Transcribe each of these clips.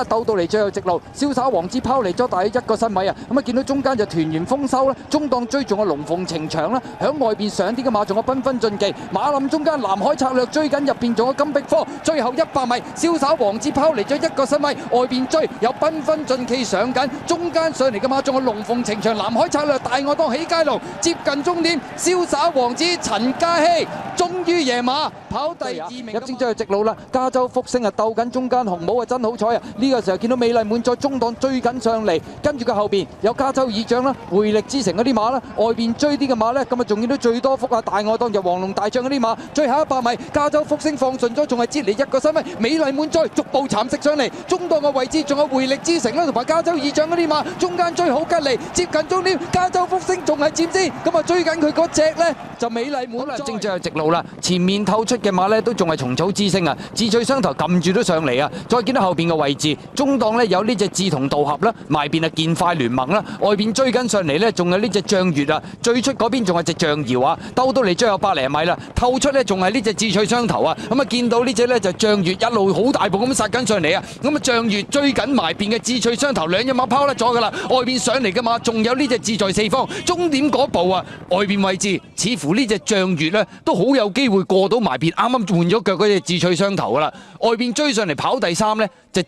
啦，鬥到嚟最後直路，瀟灑王子拋離咗大約1個身位啊！咁啊見到中間就團圓豐收啦，中檔追仲有龍鳳呈祥啦，響外邊上啲嘅馬仲有繽紛競技，馬林中間南海策略追緊，入邊仲有金碧科，最後100米瀟灑王子拋離咗1個身位，外邊追有繽紛競技上緊，中間上嚟嘅馬仲有龍鳳呈祥、南海策略、大外檔起街龍，接近終點，瀟灑王子陳嘉熙終於贏馬跑第2名，入正最後直路啦，加州福星啊鬥緊中間紅帽啊真好彩啊！呢個時候見到美麗滿載中檔追緊上嚟，跟住佢後邊有加州議長啦、匯力之城嗰啲馬啦，外邊追啲嘅馬呢，咁啊仲見到最多福啊大外檔就黃龍大將嗰啲馬，最後100米加州福星放順咗，仲係接嚟1個身位，美麗滿載逐步蠶食上嚟，中檔嘅位置仲有匯力之城啦，同埋加州議長嗰啲馬，中間追好吉利，接近終點，加州福星仲係佔先，咁啊追緊佢嗰隻呢，就美麗滿載。正最後直路啦，前面透出嘅馬呢，都仲係蟲草之星啊，智趣雙頭撳住都上嚟啊，再見到後邊嘅位置，中檔呢有呢隻志同道合啦，埋邊啊健快聯盟啦，外邊追緊上嚟呢，仲有呢隻象月啊，最出嗰邊仲有隻象瑤啊，兜到嚟最後100零米啦，透出呢仲係呢隻智趣雙頭啊，咁啊見到呢隻呢就象月一路好大步咁殺緊上嚟啊，咁啊象月追緊埋邊嘅智趣雙頭兩隻馬拋甩咗噶啦，外邊上嚟嘅馬仲有呢隻志在四方，終點嗰步啊，外邊位置似乎呢隻象月呢都好有機會過到埋邊，啱啱換咗腳嗰隻智趣雙頭噶啦，外邊追上嚟跑第3呢，就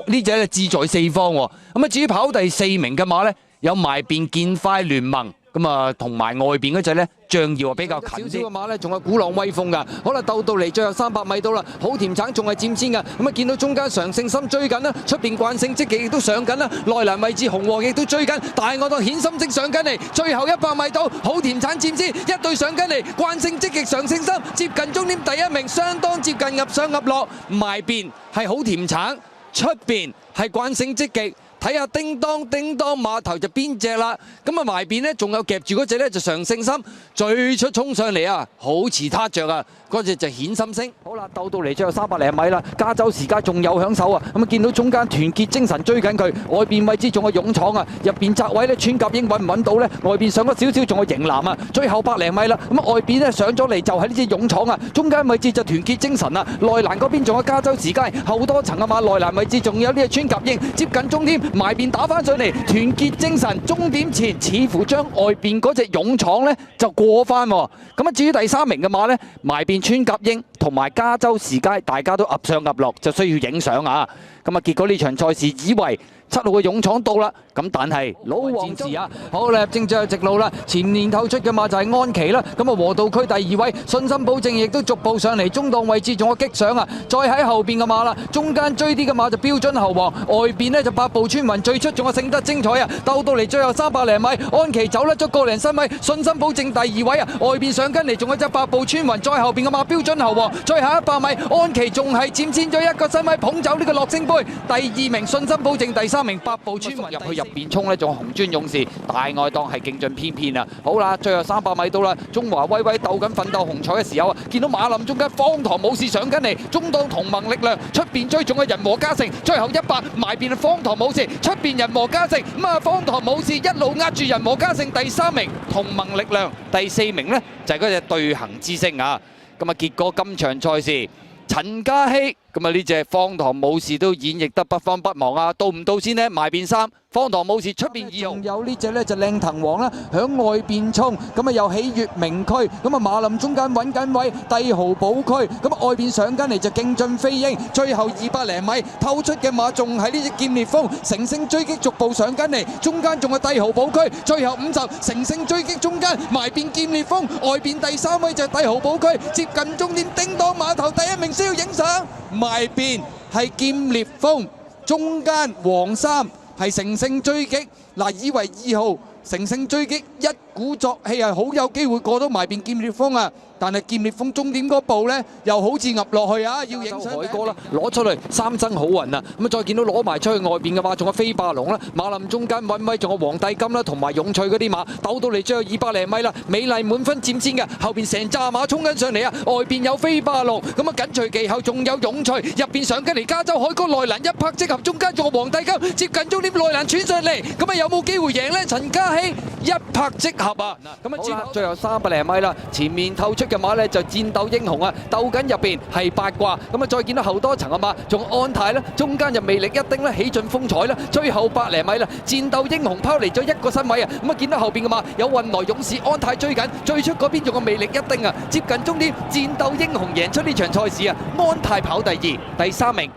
呢隻咧志在四方喎，咁啊至於跑第4名嘅馬呢，有埋邊健快聯盟。咁啊，同埋外邊嗰隻咧，象耀啊比較近啲。少少嘅馬咧，仲有鼓浪威風㗎。好啦，鬥到嚟最後300米到啦，好甜橙仲係佔先㗎。咁啊，見到中間常勝心追緊啦，出邊慣性積極亦都上緊啦。內欄位置紅黃亦都追緊，大外檔顯心積上緊嚟。最後100米到，好甜橙佔先，一對上緊嚟，慣性積極常勝心接近終點第1名，相當接近鴨上鴨落，埋邊係好甜橙，出邊係慣性積極。睇下叮當叮當碼頭就邊隻啦，咁啊埋邊呢仲有夾住嗰隻呢就常勝心，最出衝上嚟啊，好遲撻着啊，嗰隻就顯心星。好啦，鬥到嚟最後300零米啦，加州時間仲有享手啊，咁啊見到中間團結精神追緊佢，外邊位置仲有勇闖啊，入邊窄位呢穿甲英揾唔揾到呢？外邊上咗少少仲有型男啊，最後100零米啦，咁啊外邊呢上咗嚟就係呢隻勇闖啊，中間位置就團結精神啊，內欄嗰邊仲有加州時間，後多層啊嘛，內欄位置仲有呢隻穿甲英，接近終點。埋邊打翻上嚟，團結精神，終點前似乎將外邊嗰隻勇闖呢就過翻。咁啊，至於第3名嘅馬呢，埋邊穿甲英同埋加州時街，大家都噏上噏落，就需要影相啊。咁啊，結果呢場賽事以為7號嘅勇闖到啦，咁但係老王戰士啊，好啦，正最後直路啦，前面透出嘅馬就係安琪啦，咁啊和道區第2位，信心保證亦都逐步上嚟，中檔位置仲有激上啊，再喺後邊嘅馬啦，中間追啲嘅馬就標準後王，外邊呢就8步穿雲，最出仲有勝得精彩啊，鬥到嚟最後300零米，安琪走甩咗個零身位，信心保證第2位啊，外邊上緊嚟仲有隻8步穿雲，再後邊嘅馬標準後王，最後100米，安琪仲係佔先咗1個身位，捧走呢個樂星杯，第2名信心保證，第3名8步穿雲入去入邊衝呢，仲有紅磚勇士大外檔係勁盡偏偏啊！好啦，最後300米到啦，中華威威鬥緊奮鬥紅彩嘅時候啊，見到馬林中間方唐武士上緊嚟，中檔同盟力量出邊追，仲有人和嘉誠，最後100埋邊方唐武士，出邊人和嘉誠，咁啊方唐武士一路壓住人和嘉誠，第3名同盟力量，第4名呢就係嗰隻對行之星啊！咁啊結果今場賽事陳嘉熙咁啊呢隻方唐武士都演繹得不慌不忙啊！到唔到先呢？埋邊3。方唐武士出邊2號，仲有呢隻呢就靚騰王啦，響外邊衝，咁啊又喜悅名區，咁啊馬林中間揾緊位，帝豪寶區，咁啊外邊上緊嚟就勁進飛鷹，最後200零米透出嘅馬仲係呢隻劍烈風，乘勝追擊逐步上緊嚟，中間仲係帝豪寶區，最後50乘勝追擊中間埋邊劍烈風，外邊第3位就係帝豪寶區，接近終點叮當碼頭第1名需要影相，埋邊係劍烈風，中間黃衫。係乘勝追擊，嗱以為2號乘勝追擊一鼓作氣係好有機會過到埋邊劍烈風啊！但係劍烈風終點嗰步呢，又好似壓落去啊！要影相海哥啦，攞出嚟3生好運啊！咁啊再見到攞埋出去外邊嘅話，仲有飛霸龍啦，馬林中間揾位，仲有皇帝金啦，同埋勇翠嗰啲馬，鬥到嚟最後200零米啦，美麗滿分佔先嘅，後邊成紮馬衝緊上嚟啊！外邊有飛霸龍，咁啊緊隨其後仲有勇翠，入邊上緊嚟加州海哥內欄一拍即合，中間仲有皇帝金，接近終點內欄傳上嚟，咁啊有冇機會贏呢？陳嘉熙一拍即合。合啊！咁啊，最後300零米啦，前面透出嘅馬咧就戰鬥英雄啊，鬥緊入邊係八卦。咁啊，再見到後多層嘅馬，仲安泰啦，中間就魅力一丁啦，喜盡風采啦。最後100零米啦，戰鬥英雄拋離咗1個身位啊！咁啊，見到後邊嘅馬有運來勇士安泰追緊，最出嗰邊仲有魅力一丁啊！接近終點，戰鬥英雄贏出呢場賽事啊！安泰跑第2，第3名。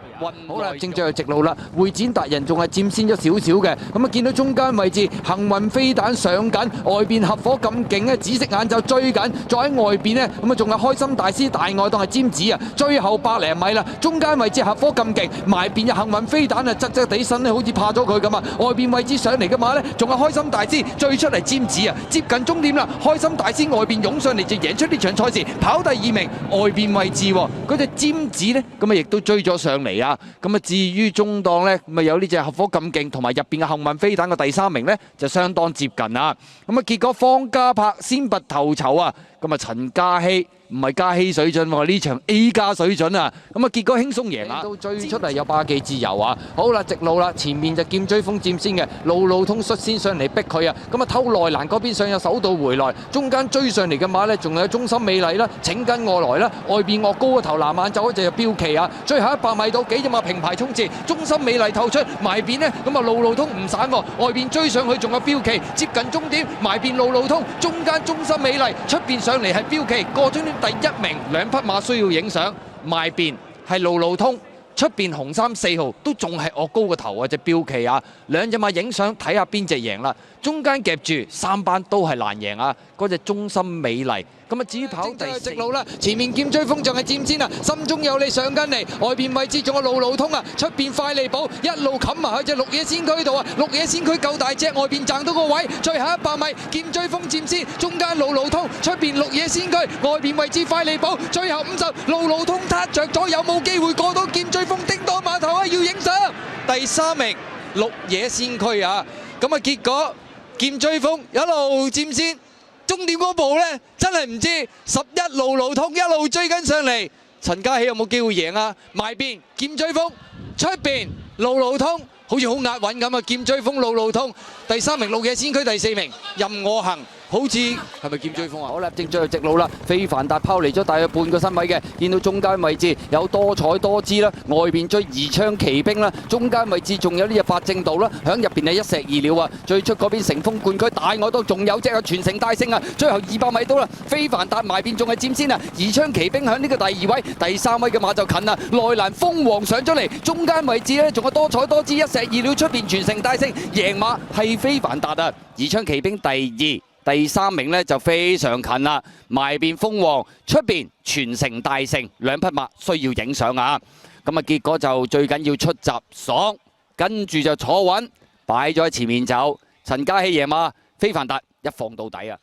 好啦，正在直路啦，會展達人仲係佔先咗少少嘅。咁啊，見到中間位置幸運飛彈上緊，外邊合火咁勁咧，紫色眼罩追緊，再喺外邊呢，咁啊仲係開心大師大愛當係尖子啊！最後100零米啦，中間位置合火咁勁，埋邊嘅幸運飛彈啊，側側地身咧，好似怕咗佢咁啊！外邊位置上嚟嘅馬呢，仲係開心大師追出嚟尖子啊！接近終點啦，開心大師外邊湧上嚟就贏出呢場賽事，跑第2名，外邊位置喎，嗰隻尖子呢，咁啊亦都追咗上嚟啊！咁啊，至於中檔呢，咁啊有呢隻合火咁勁，同埋入邊嘅幸運飛彈嘅第3名呢，就相當接近啊！咁啊，結果方嘉柏先拔頭籌啊！咁啊，陳嘉熙唔係嘉熙水準喎，呢場 A 加水準啊！咁啊，結果輕鬆贏啊！都追出嚟有霸記自由啊！好啦，直路啦，前面就劍追風佔先嘅，路路通率先上嚟逼佢啊！咁啊，偷內欄嗰邊上有手到回來，中間追上嚟嘅馬呢，仲有中心美麗啦，請跟我來啦，外邊岳高個頭藍眼就嗰隻就標旗啊！最後100米到幾隻馬平排衝刺，中心美麗透出埋邊呢，咁啊路路通唔散喎，外邊追上去仲有標旗，接近終點埋邊路路通，中間中心美麗出邊上嚟係標旗，過終點第1名，2匹馬需要影相，埋邊係路路通，出邊紅衫4號都仲係岳高個頭啊隻標旗啊，2隻馬影相睇下邊隻贏啦，中間夾住3班都係難贏啊，嗰隻中心美麗。咁啊，至於跑第4直路啦，前面劍追風仲係佔先啊，心中有你上緊嚟，外邊位置仲有路路通啊，出邊快利寶一路冚埋去隻綠野仙駒度啊，綠野仙駒夠大隻，外邊賺到個位，最後100米劍追風佔先，中間路路通，出邊綠野仙駒，外邊位置快利寶，最後50路路通撻着咗，有冇機會過到劍追風？叮當碼頭啊，要影相！第3名綠野仙駒啊，咁啊結果劍追風一路佔先。終點嗰步呢，真係唔知11路路通一路追緊上嚟，陳嘉熙有冇機會贏啊？埋邊劍追風，出邊路路通，好似好壓穩咁啊！劍追風路路通，第3名綠野仙駒，第4名任我行。好似係咪劍追風啊？好啦，正最後直路啦，非凡達拋離咗大約半個身位嘅，見到中間位置有多彩多姿啦，外邊追宜昌奇兵啦，中間位置仲有呢隻法正道啦，響入邊係一石二鳥啊！最出嗰邊乘風冠軍大愛都仲有隻啊全城大勝啊！最後200米到啦，非凡達埋邊仲係佔先啊！宜昌奇兵響呢個第2位，第3位嘅馬就近啦，內欄鳳凰上咗嚟，中間位置呢仲有多彩多姿一石二鳥出邊全城大勝，贏馬係非凡達啊！宜昌奇兵第2。第3名呢就非常近啦，埋邊鳳凰，出邊全城大勝，2匹馬需要影相啊！咁啊結果就最緊要出閘爽，跟住就坐穩，擺咗喺前面走，陳嘉熙贏馬，非凡達一放到底啊！